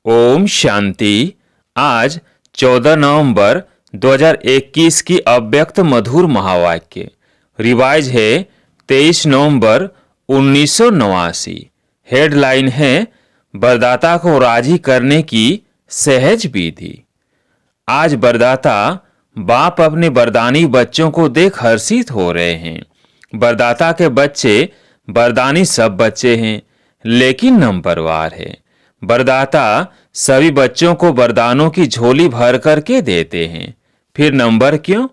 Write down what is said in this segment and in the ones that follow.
ओम शांति। आज 14 नवंबर 2021 की अव्यक्त मधुर महावाक्य रिवाइज है 23 नवंबर 1989। हेडलाइन है वरदाता को राजी करने की सहज विधि। आज वरदाता बाप अपने वरदानी बच्चों को देख हर्षित हो रहे हैं। वरदाता के बच्चे वरदानी सब बच्चे हैं, लेकिन नंबरवार है। वरदाता सभी बच्चों को वरदानों की झोली भर करके देते हैं। फिर नंबर क्यों?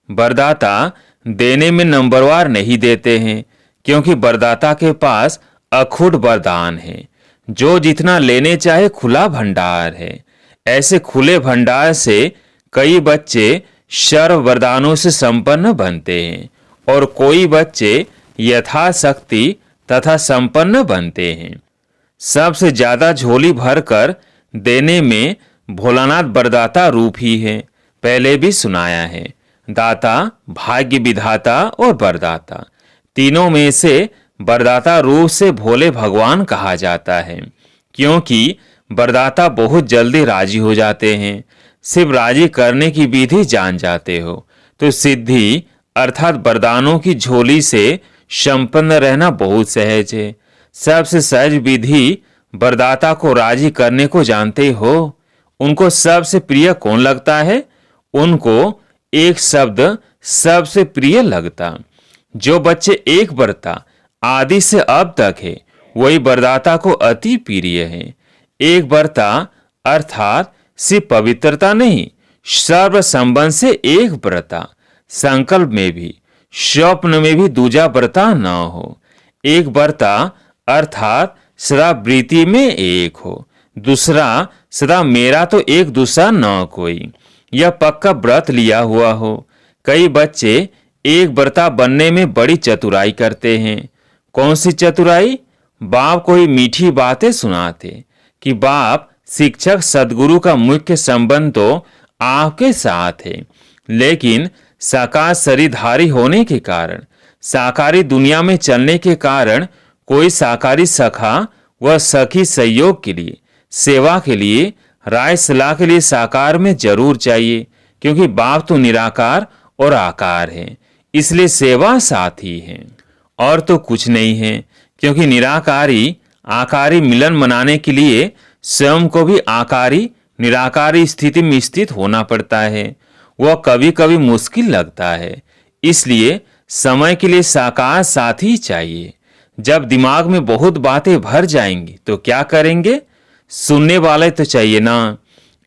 वरदाता देने में नंबरवार नहीं देते हैं, क्योंकि वरदाता के पास अखुट वरदान है। जो जितना लेने चाहे खुला भंडार है। ऐसे खुले भंडार से कई बच्चे सर्व वरदानों से संपन्न बनते हैं और कोई बच्चे यथाशक्ति तथा संपन्न बनते हैं। सबसे ज्यादा झोली भरकर देने में भोलानाथ वरदाता रूप ही है। पहले भी सुनाया है। दाता, भाग्य विधाता और वरदाता, तीनों में से वरदाता रूप से भोले भगवान कहा जाता है, क्योंकि वरदाता बहुत जल्दी राजी हो जाते हैं। सिर्फ राजी करने की विधि जान जाते हो तो सिद्धि अर्थात वरदानों की झोली से संपन्न रहना बहुत सहज है। सबसे सहज विधि वरदाता को राजी करने को जानते हो। उनको सबसे प्रिय कौन लगता है? उनको एक शब्द सबसे प्रिय लगता। जो बच्चे एक वर्ता आदि से अब तक है, वही वरदाता को अति प्रिय है। एक वर्ता अर्थात सिर्फ पवित्रता नहीं, सर्व संबंध से एक व्रता। संकल्प में भी स्वप्न में भी दूजा व्रता न हो। एक व्रता अर्थात सदा वृत्ति में एक हो। दूसरा सदा मेरा तो एक दूसरा न कोई, यह पक्का व्रत लिया हुआ हो। कई बच्चे एक व्रता बनने में बड़ी चतुराई करते हैं। कौन सी चतुराई? बाप को ही मीठी बातें सुनाते कि बाप शिक्षक सदगुरु का मुख्य संबंध तो आपके साथ है, लेकिन साकार शरीरधारी होने के कारण, साकारी दुनिया में चलने के कारण कोई साकारी सखा व सखी सहयोग के लिए, सेवा के लिए, राय सलाह के लिए साकार में जरूर चाहिए, क्योंकि बाप तो निराकार और आकार है। इसलिए सेवा साथी है और तो कुछ नहीं है, क्योंकि निराकारी आकारी मिलन मनाने के लिए स्वयं को भी आकारी निराकारी स्थिति में स्थित होना पड़ता है। वह कभी कभी मुश्किल लगता है। इसलिए समय के लिए साकार साथी चाहिए। जब दिमाग में बहुत बातें भर जाएंगी तो क्या करेंगे? सुनने वाले तो चाहिए ना।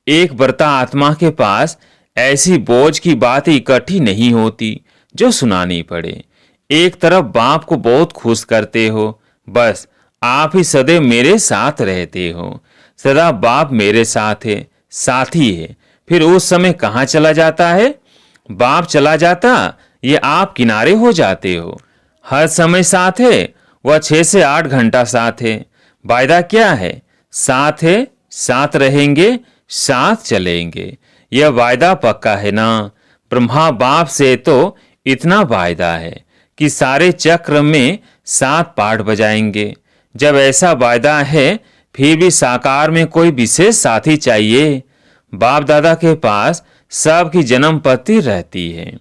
एक वर्ता आत्मा के पास ऐसी बोझ की बातें इकट्ठी नहीं होती जो सुनानी पड़े। एक तरफ बाप को बहुत खुश करते हो, बस आप ही सदैव मेरे साथ रहते हो। सदा बाप मेरे साथ है, साथी है। फिर उस समय कहाँ चला जाता है? बाप चला जाता, ये आप किनारे हो जाते हो। हर समय साथ है, वह 6 से 8 घंटा साथ है। वायदा क्या है? साथ है, साथ रहेंगे, साथ चलेंगे। यह वायदा पक्का है ना। ब्रह्मा बाप से तो इतना वायदा है कि सारे चक्र में 7 पाठ बजाएंगे। जब ऐसा वायदा है, फिर भी साकार में कोई विशेष साथी चाहिए। बाप दादा के पास सबकी जन्म पत्ती रहती है।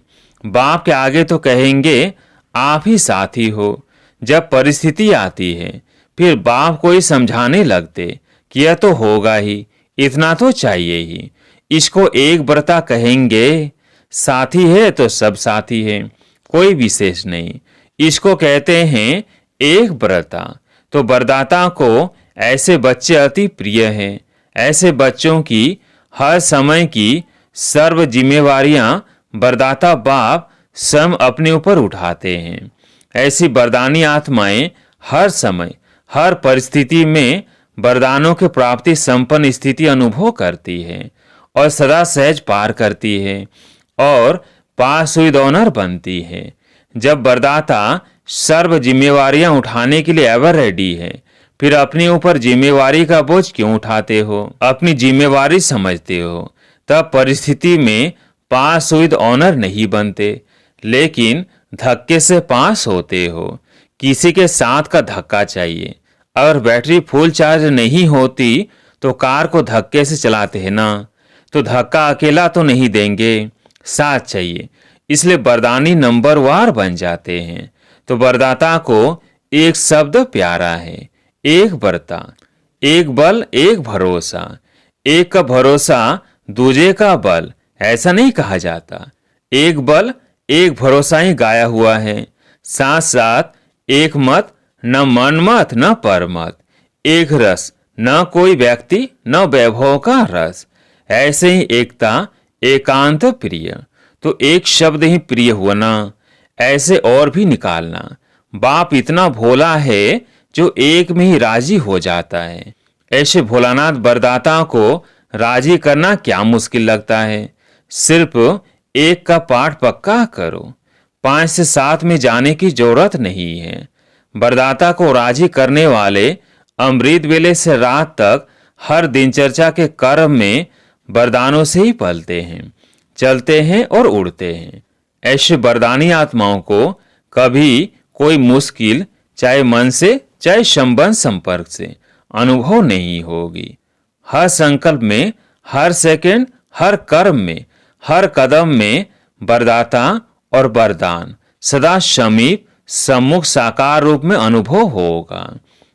बाप के आगे तो कहेंगे आप ही साथी हो। जब परिस्थिति आती है, फिर बाप को ही समझाने लगते कि यह तो होगा ही, इतना तो चाहिए ही। इसको एक व्रता कहेंगे। साथी है तो सब साथी है, कोई विशेष नहीं। इसको कहते हैं एक व्रता। तो वरदाता को ऐसे बच्चे अति प्रिय हैं। ऐसे बच्चों की हर समय की सर्व जिम्मेवारियां वरदाता बाप स्वयं अपने ऊपर उठाते हैं। ऐसी वरदानी आत्माएं हर समय हर परिस्थिति में वरदानों के प्राप्ति संपन्न स्थिति अनुभव करती है और सदा सहज पार करती है और पास विद ऑनर बनती है। जब वरदाता सर्व जिम्मेवारियां उठाने के लिए एवर रेडी है, फिर अपने ऊपर जिम्मेवारी का बोझ क्यों उठाते हो? अपनी जिम्मेवारी समझते हो, तब परिस्थिति में पास विद ऑनर नहीं बनते, लेकिन धक्के से पास होते हो। किसी के साथ का धक्का चाहिए। अगर बैटरी फुल चार्ज नहीं होती तो कार को धक्के से चलाते हैं ना, तो धक्का अकेला तो नहीं देंगे, साथ चाहिए, इसलिए वरदानी नंबरवार बन जाते हैं। तो वरदाता को एक शब्द प्यारा है, एक वर्ता, एक बल एक भरोसा। एक का भरोसा दूजे का बल ऐसा नहीं कहा जाता, एक बल एक भरोसा ही गाया हुआ है। साथ साथ एक मत, न मनमत न परमत, एक रस, न कोई व्यक्ति न वैभव का रस। ऐसे ही एकता एकांत प्रिय, तो एक शब्द ही प्रिय हुआ ना, ऐसे और भी निकालना। बाप इतना भोला है जो एक में ही राजी हो जाता है। ऐसे भोलानाथ वरदाता को राजी करना क्या मुश्किल लगता है। सिर्फ एक का पाठ पक्का करो, 5 से 7 में जाने की जरूरत नहीं है। वरदाता को राजी करने वाले अमृत वेले से रात तक हर दिनचर्या के कर्म में वरदानों से ही पलते हैं, चलते हैं और उड़ते हैं। ऐसे वरदानी आत्माओं को कभी कोई मुश्किल, चाहे मन से चाहे संबंध संपर्क से, अनुभव नहीं होगी। हर संकल्प में, हर सेकंड, हर कर्म में, हर कदम में वरदाता और वरदान सदा समीप सम्मुख साकार रूप में अनुभव होगा।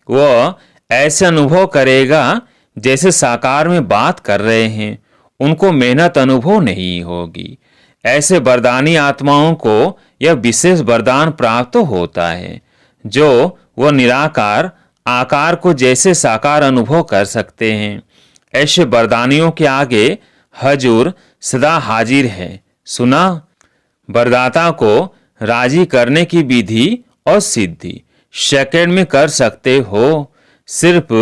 वह ऐसे अनुभव करेगा जैसे साकार में बात कर रहे हैं, उनको मेहनत अनुभव नहीं होगी। ऐसे वरदानी आत्माओं को यह विशेष वरदान प्राप्त होता है जो वह निराकार आकार को जैसे साकार अनुभव कर सकते हैं। ऐसे वरदानियों के आगे हजूर सदा हाजिर है। सुना, वरदाता को राजी करने की विधि और सिद्धि सेकंड में कर सकते हो, सिर्फ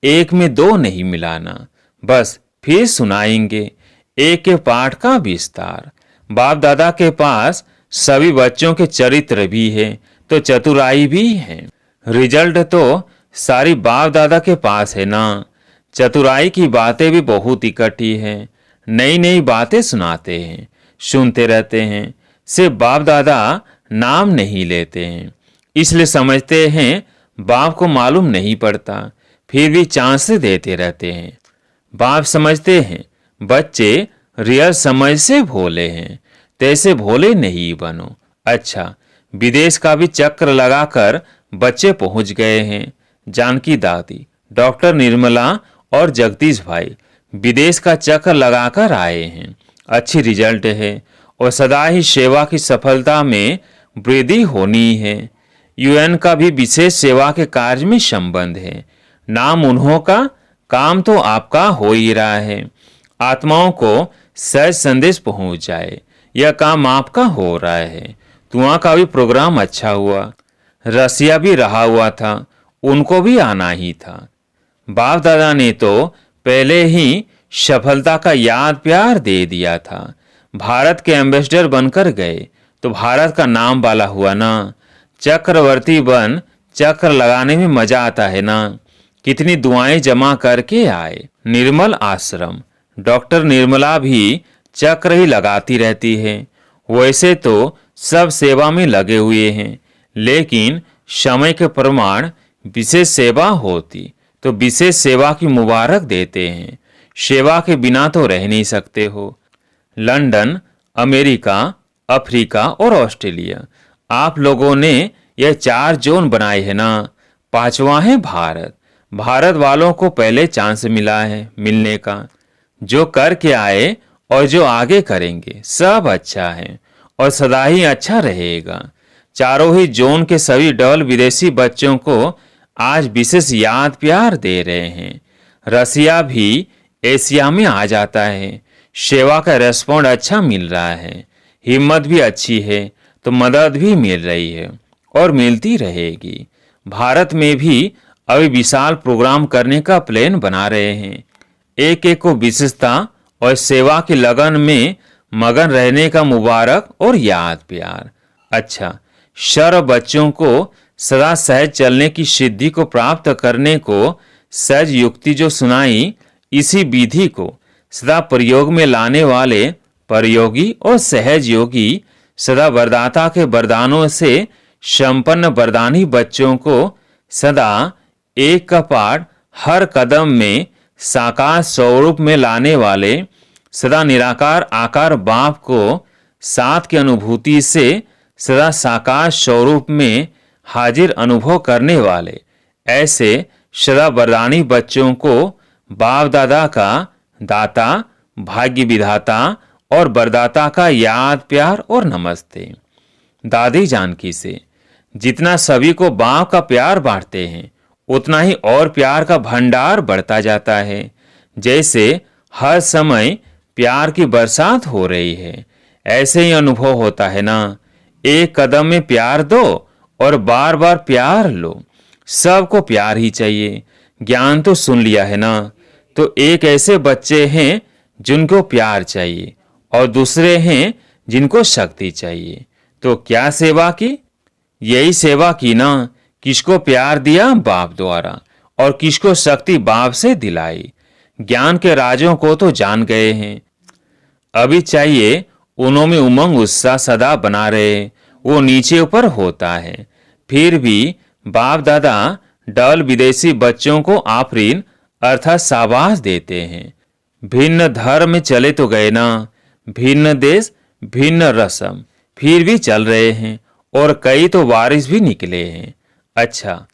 एक में दो नहीं मिलाना। बस फिर सुनाएंगे एक के पाठ का विस्तार। बाप दादा के पास सभी बच्चों के चरित्र भी है तो चतुराई भी है। रिजल्ट तो सारी बाप दादा के पास है ना। चतुराई की बातें भी बहुत इकट्ठी है, नई नई बातें सुनाते हैं, सुनते रहते हैं। सिर्फ बाप दादा नाम नहीं लेते हैं, इसलिए समझते हैं बाप को मालूम नहीं पड़ता, फिर भी चांस देते रहते हैं। बाप समझते हैं बच्चे रियल समझ से भोले हैं, तैसे भोले नहीं बनो। अच्छा, विदेश का भी चक्र लगाकर बच्चे पहुंच गए हैं। जानकी दादी, डॉक्टर निर्मला और जगदीश भाई विदेश का चक्र लगाकर आए हैं। अच्छी रिजल्ट है और सदा ही सेवा की सफलता में वृद्धि होनी है। यूएन का भी विशेष सेवा के कार्य में संबंध है। नाम उन्हों का, काम तो आपका हो ही रहा है। आत्माओं को सहज संदेश पहुंच जाए, यह काम आपका हो रहा है। तुआ का भी प्रोग्राम अच्छा हुआ, रसिया भी रहा हुआ था, उनको भी आना ही था। बाप दादा ने तो पहले ही सफलता का याद प्यार दे दिया था। भारत के एम्बेसडर बनकर गए तो भारत का नाम वाला हुआ ना। चक्रवर्ती बन चक्र लगाने में मजा आता है ना। कितनी दुआएं जमा करके आए। निर्मल आश्रम, डॉक्टर निर्मला भी चक्र ही लगाती रहती है। वैसे तो सब सेवा में लगे हुए हैं, लेकिन समय के प्रमाण विशेष सेवा होती तो विशेष सेवा की मुबारक देते हैं। सेवा के बिना तो रह नहीं सकते हो। लंदन, अमेरिका, अफ्रीका और ऑस्ट्रेलिया, आप लोगों ने यह 4 जोन बनाए हैं ना। 5वां है भारत। भारत वालों को पहले चांस मिला है मिलने का। जो करके आए और जो आगे करेंगे सब अच्छा है और सदा ही अच्छा रहेगा। चारों ही जोन के सभी डबल विदेशी बच्चों को आज विशेष याद प्यार दे रहे हैं। रसिया भी एशिया में आ जाता है। सेवा का रेस्पॉन्ड अच्छा मिल रहा है, हिम्मत भी अच्छी है तो मदद भी मिल रही है और मिलती रहेगी। भारत में भी अभी विशाल प्रोग्राम करने का प्लान बना रहे हैं। एक एक को विशेषता और सेवा की लगन में मगन रहने का मुबारक और याद प्यार। अच्छा, सर्व बच्चों को सदा सहज चलने की सिद्धि को प्राप्त करने को सहज युक्ति जो सुनाई, इसी विधि को सदा प्रयोग में लाने वाले प्रयोगी और सहज योगी सदा वरदाता के वरदानों से संपन्न वरदानी बच्चों को सदा एक का पाठ हर कदम में साकार स्वरूप में लाने वाले, सदा निराकार आकार बाप को साथ की अनुभूति से सदा साकार स्वरूप में हाजिर अनुभव करने वाले, ऐसे सदा वरदानी बच्चों को बाप दादा का दाता, भाग्य विधाता और वरदाता का याद, प्यार और नमस्ते। दादी जानकी से जितना सभी को बाप का प्यार बांटते हैं, उतना ही और प्यार का भंडार बढ़ता जाता है। जैसे हर समय प्यार की बरसात हो रही है, ऐसे ही अनुभव होता है ना। एक कदम में प्यार दो और बार बार प्यार लो। सबको प्यार ही चाहिए। ज्ञान तो सुन लिया है ना। तो एक ऐसे बच्चे हैं जिनको प्यार चाहिए और दूसरे हैं जिनको शक्ति चाहिए। तो क्या सेवा की? यही सेवा की ना। किसको प्यार दिया? बाप द्वारा। और किसको शक्ति बाप से दिलाई। ज्ञान के राजों को तो जान गए हैं। अभी चाहिए उन्हों में उमंग उत्साह सदा बना रहे। वो नीचे ऊपर होता है। फिर भी बाप दादा डल विदेशी बच्चों को आफरीन अर्थात शाबाश देते हैं। भिन्न धर्म में चले तो गए ना, भिन्न देश भिन्न रस्म, फिर भी चल रहे हैं और कई तो वारिस भी निकले हैं। अच्छा,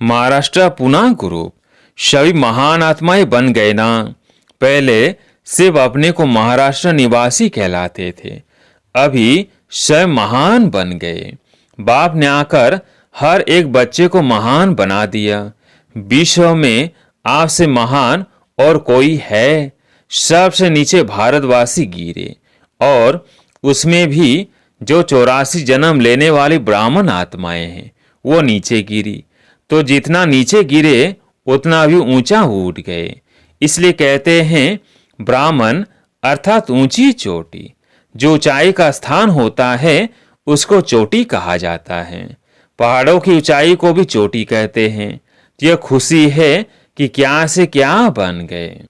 महाराष्ट्र पुणे ग्रुप सभी महान आत्माएं बन गए ना। पहले सिर्फ अपने को महाराष्ट्र निवासी कहलाते थे, अभी स्वयं महान बन गए। बाप ने आकर हर एक बच्चे को महान बना दिया। विश्व में आपसे महान और कोई है? सबसे नीचे भारतवासी गिरे और उसमें भी जो 84 जन्म लेने वाली ब्राह्मण आत्माएं हैं वो नीचे गिरी। तो जितना नीचे गिरे उतना भी ऊंचा उठ गए। इसलिए कहते हैं ब्राह्मण अर्थात ऊंची चोटी। जो ऊंचाई का स्थान होता है उसको चोटी कहा जाता है। पहाड़ों की ऊंचाई को भी चोटी कहते हैं। तो यह खुशी है कि क्या से क्या बन गए।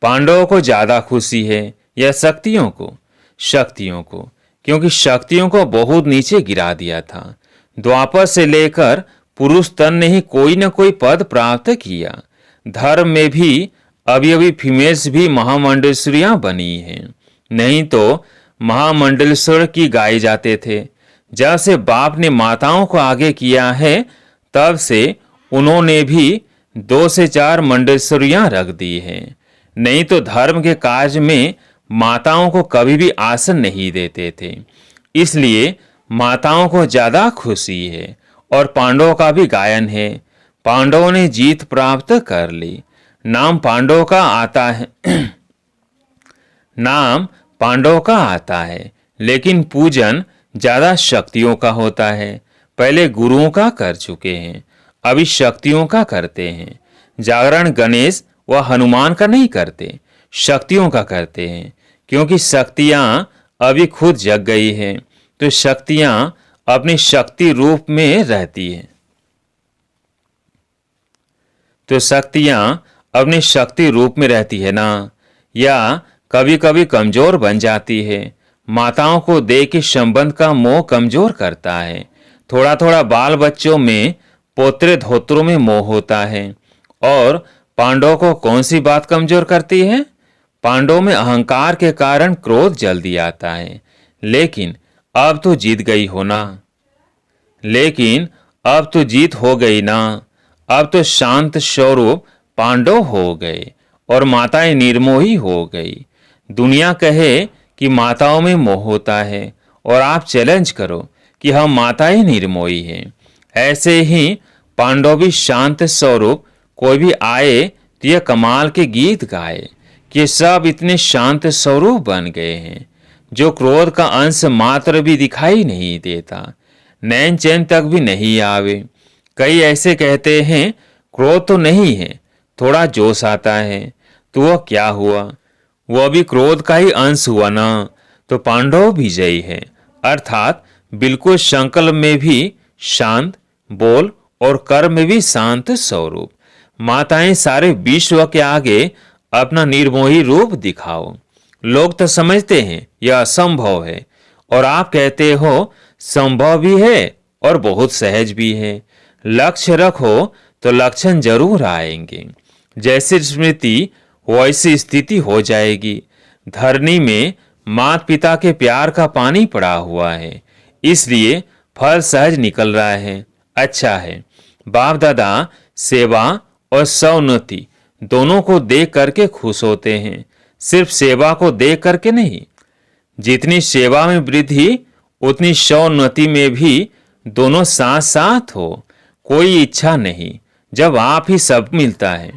पांडवों को ज्यादा खुशी है या शक्तियों को? शक्तियों को, क्योंकि शक्तियों को बहुत नीचे गिरा दिया था। द्वापर से लेकर पुरुष तन ने ही कोई न कोई पद प्राप्त किया। धर्म में भी अभी अभी फीमेल्स भी महामंडलेश्वरियां बनी हैं। नहीं तो महामंडलेश्वर की गाए जाते थे। जब से बाप ने माताओं को आगे किया है तब से उन्होंने भी 2 से 4 मंडलेश्वरियां रख दी हैं। नहीं तो धर्म के कार्य में माताओं को कभी भी आसन नहीं देते थे। इसलिए माताओं को ज्यादा खुशी है। और पांडवों का भी गायन है। पांडवों ने जीत प्राप्त कर ली। नाम पांडवों का आता है नाम पांडवों का आता है, लेकिन पूजन ज्यादा शक्तियों का होता है। पहले गुरुओं का कर चुके हैं, अभी शक्तियों का करते हैं। जागरण गणेश व हनुमान का नहीं करते, शक्तियों का करते हैं। क्योंकि शक्तियां अभी खुद जग गई हैं, तो शक्तियां अपनी शक्ति रूप में रहती हैं। तो शक्तियां अपनी शक्ति रूप में रहती है ना, या कभी कभी कमजोर बन जाती है। माताओं को देख के संबंध का मोह कमजोर करता है। थोड़ा थोड़ा बाल बच्चों में, पोत्रे धोत्रों में मोह होता है। और पांडवों को कौन सी बात कमजोर करती है? पांडवों में अहंकार के कारण क्रोध जल्दी आता है। लेकिन अब तो जीत गई हो ना। लेकिन अब तो जीत हो गई ना। अब तो शांत स्वरूप पांडव हो गए और माताएं निर्मोही हो गई। दुनिया कहे कि माताओं में मोह होता है और आप चैलेंज करो कि हम माताएं निर्मोही हैं। ऐसे ही पांडव भी शांत स्वरूप, कोई भी आए तो यह कमाल के गीत गाए कि सब इतने शांत स्वरूप बन गए हैं जो क्रोध का अंश मात्र भी दिखाई नहीं देता, नैन चैन तक भी नहीं आवे। कई ऐसे कहते हैं क्रोध तो नहीं है, थोड़ा जोश आता है। तो वह क्या हुआ? वह भी क्रोध का ही अंश हुआ ना। तो पांडव विजयी है, अर्थात बिल्कुल संकल्प में भी शांत, बोल और कर्म में भी शांत स्वरूप। माताएं सारे विश्व के आगे अपना निर्मोही रूप दिखाओ। लोग तो समझते हैं यह असंभव है, और आप कहते हो संभव भी है और बहुत सहज भी है। लक्ष्य रखो तो लक्षण जरूर आएंगे। जैसी स्मृति वैसी स्थिति हो जाएगी। धरनी में माता पिता के प्यार का पानी पड़ा हुआ है, इसलिए फल सहज निकल रहा है। अच्छा है, बाप दादा सेवा और सौन्नति दोनों को देख करके खुश होते हैं, सिर्फ सेवा को देख करके नहीं। जितनी सेवा में वृद्धि उतनी सौन्नति में भी दोनों साथ साथ हो। कोई इच्छा नहीं, जब आप ही सब मिलता है।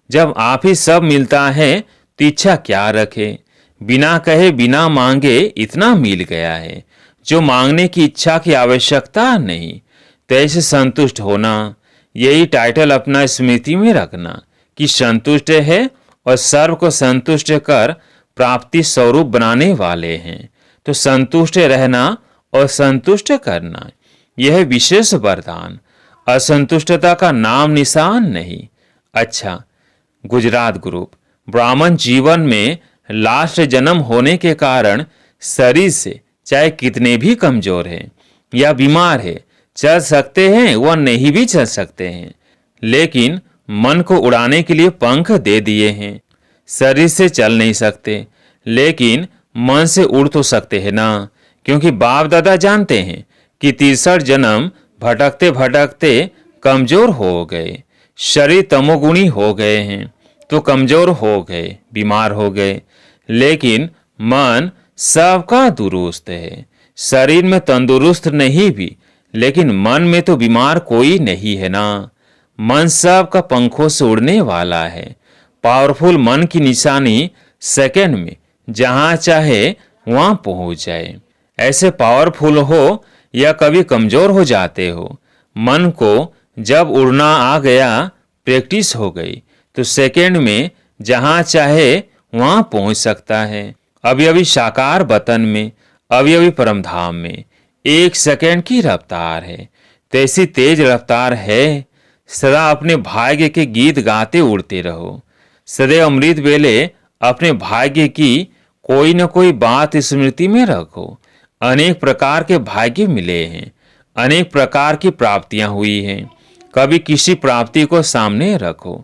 जब आप ही सब मिलता है तो इच्छा क्या रखे। बिना कहे बिना मांगे इतना मिल गया है जो मांगने की इच्छा की आवश्यकता नहीं। तो ऐसे संतुष्ट होना, यही टाइटल अपना स्मृति में रखना कि संतुष्ट है और सर्व को संतुष्ट कर प्राप्ति स्वरूप बनाने वाले हैं। तो संतुष्ट रहना और संतुष्ट करना, यह विशेष वरदान, असंतुष्टता का नाम निशान नहीं। अच्छा, गुजरात ग्रुप ब्राह्मण जीवन में लास्ट जन्म होने के कारण शरीर से चाहे कितने भी कमजोर हैं या बीमार है, चल सकते हैं व नहीं भी चल सकते हैं, लेकिन मन को उड़ाने के लिए पंख दे दिए हैं। शरीर से चल नहीं सकते, लेकिन मन से उड़ तो सकते हैं ना, क्योंकि बाप दादा जानते हैं कि 63 जन्म भटकते भटकते कमजोर हो गए, शरीर तमोगुणी हो गए हैं, तो कमजोर हो गए, बीमार हो गए। लेकिन मन सबका दुरुस्त है। शरीर में तंदुरुस्त नहीं भी, लेकिन मन में तो बीमार कोई नहीं है ना। मन सबका पंखों से उड़ने वाला है। पावरफुल मन की निशानी सेकंड में जहां चाहे वहां पहुंच जाए। ऐसे पावरफुल हो या कभी कमजोर हो जाते हो, मन को जब उड़ना आ गया, प्रैक्टिस हो गई, तो सेकंड में जहां चाहे वहां पहुंच सकता है। अभी अभी साकार वतन में, अभी अभी परमधाम में 1 सेकंड की रफ्तार है। तो ऐसी तेज रफ्तार है। सदा अपने भाग्य के गीत गाते उड़ते रहो। सदैव अमृत वेले अपने भाग्य की कोई न कोई बात स्मृति में रखो। अनेक प्रकार के भाग्य मिले हैं, अनेक प्रकार की प्राप्तियां हुई हैं। कभी किसी प्राप्ति को सामने रखो,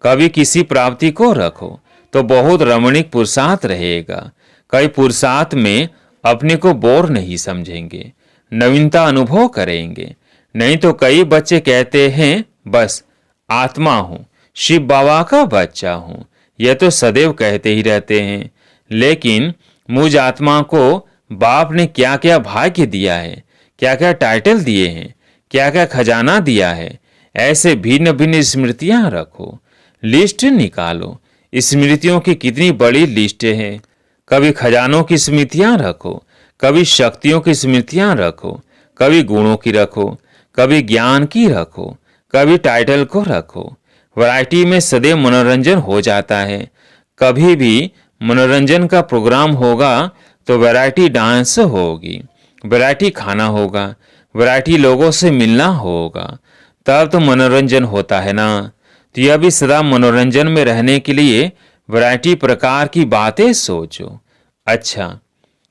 कभी किसी प्राप्ति को रखो, तो बहुत रमणीक पुरुषार्थ रहेगा। कई पुरुषार्थ में अपने को बोर नहीं समझेंगे, नवीनता अनुभव करेंगे। नहीं तो कई बच्चे कहते हैं बस आत्मा हूं, शिव बाबा का बच्चा हूं, यह तो सदैव कहते ही रहते हैं। लेकिन मुझ आत्मा को बाप ने क्या क्या भाग्य दिया है, क्या क्या टाइटल दिए हैं, क्या क्या खजाना दिया है, ऐसे भिन्न भिन्न स्मृतियां रखो, लिस्ट निकालो। स्मृतियों की कितनी बड़ी लिस्ट है। कभी खजानों की स्मृतियां रखो, कभी शक्तियों की स्मृतियां रखो, कभी गुणों की रखो, कभी ज्ञान की रखो, कभी टाइटल को रखो। वैरायटी में सदैव मनोरंजन हो जाता है। कभी भी मनोरंजन का प्रोग्राम होगा तो वैरायटी डांस होगी, वैरायटी खाना होगा, वैरायटी लोगों से मिलना होगा, तब तो मनोरंजन होता है ना। तो यह भी सदा मनोरंजन में रहने के लिए वैरायटी प्रकार की बातें सोचो। अच्छा,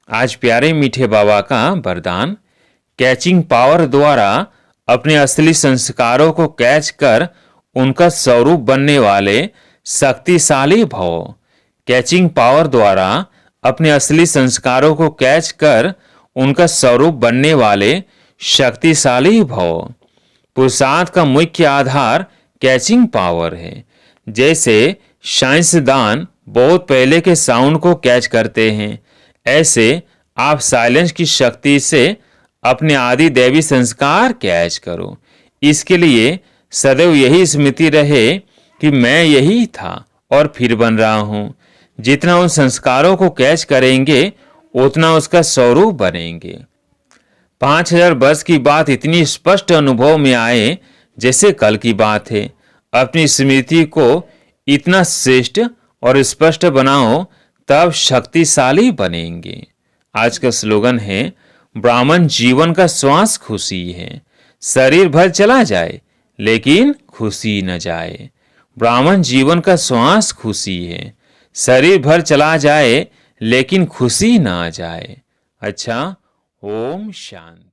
आज प्यारे मीठे बाबा का वरदान, कैचिंग पावर द्वारा अपने असली संस्कारों को कैच कर उनका स्वरूप बनने वाले शक्तिशाली भव। कैचिंग पावर द्वारा अपने असली संस्कारों को कैच कर उनका स्वरूप बनने वाले शक्तिशाली भव। पुरुषार्थ का मुख्य आधार कैचिंग पावर है। जैसे साइंसदान बहुत पहले के साउंड को कैच करते हैं, ऐसे आप साइलेंस की शक्ति से अपने आदि दैवी संस्कार कैच करो। इसके लिए सदैव यही स्मृति रहे कि मैं यही था और फिर बन रहा हूं। जितना उन संस्कारों को कैच करेंगे उतना उसका स्वरूप बनेंगे। 5000 वर्ष की बात इतनी स्पष्ट अनुभव में आए जैसे कल की बात है। अपनी स्मृति को इतना श्रेष्ठ और स्पष्ट बनाओ, तब शक्तिशाली बनेंगे। आज का स्लोगन है, ब्राह्मण जीवन का श्वास खुशी है। शरीर भर चला जाए लेकिन खुशी न जाए। ब्राह्मण जीवन का श्वास खुशी है। शरीर भर चला जाए लेकिन खुशी ना जाए। अच्छा, ओम शांति।